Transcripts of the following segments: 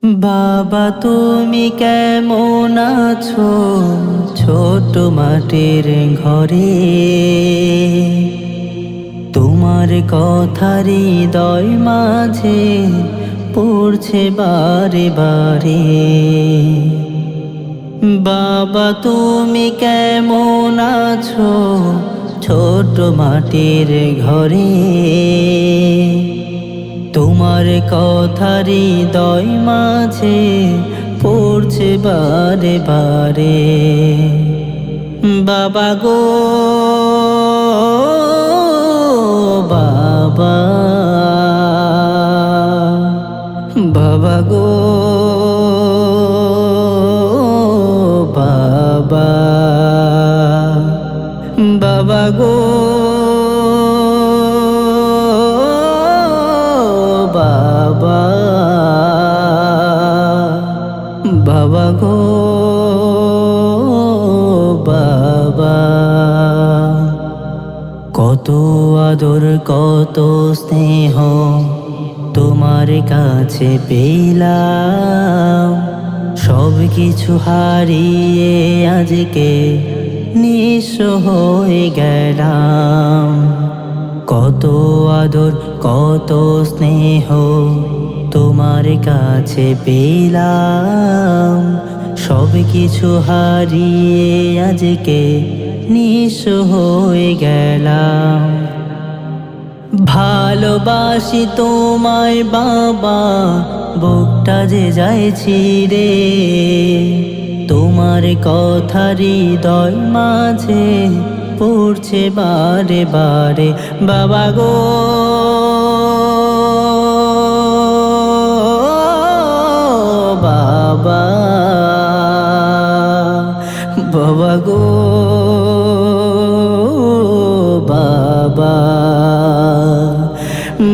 বাবা তুমি কেমন আছো ছোট মাটির ঘরে? তোমার কথা হৃদয় মাঝে পড়ছে বারে বারে। বাবা তুমি কেমন আছো ছোট মাটির ঘরে? তোমার কথা হৃদয় মাঝে পড়ছে বারে বারে। বাবা গো বাবা, বাবা গো বাবা, বাবা গো বাবা, বাবা গো বাবা। কত আদর কত স্নেহ তোমার কাছে পেলাম, সব কিছু হারিয়ে আজকে নিঃস্ব হয়ে গেলাম। কত আদর কত স্নেহ তোমার কাছে পেলাম, সব কিছু হারিয়ে আজকে নিঃস্ব হয়ে গেলাম। ভালোবাসি তোমায় বাবা, বুকটা যে যায় ছিঁড়ে। তোমার কথা হৃদয় মাঝে পড়ছে বারে বারে। বাবা গো বাবা, বাবা গো বাবা,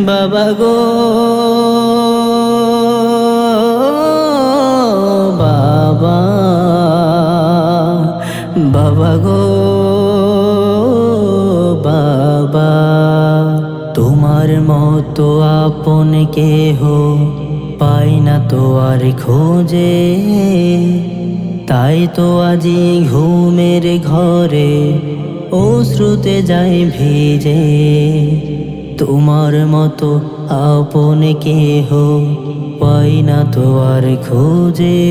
বাবা গো বাবা, বাবা গো বাবা। তোমার মতো আপন কেহ পাই না তো আর খোঁজে, তাই তো আজি ঘুমের ঘরে অশ্রুতে যাই ভিজে। তোমার মতো আপন কেহ পাই না তো আর খোঁজে,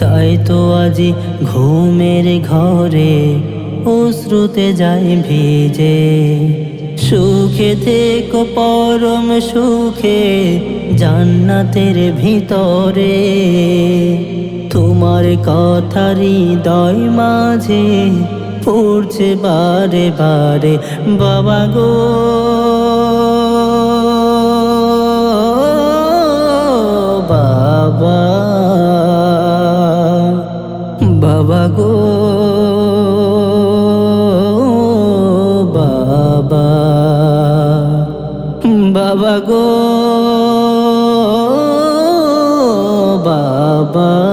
তাই তো আজি ঘুমের ঘরে অশ্রুতে যাই ভিজে। সুখে থেকো পরম সুখে জান্নাতের ভিতরে, তোমার কথা হৃদয় মাঝে পড়ছে বারে বারে। বাবা গো বাবা, বাবা গো বাবা, বাবা গো বাবা।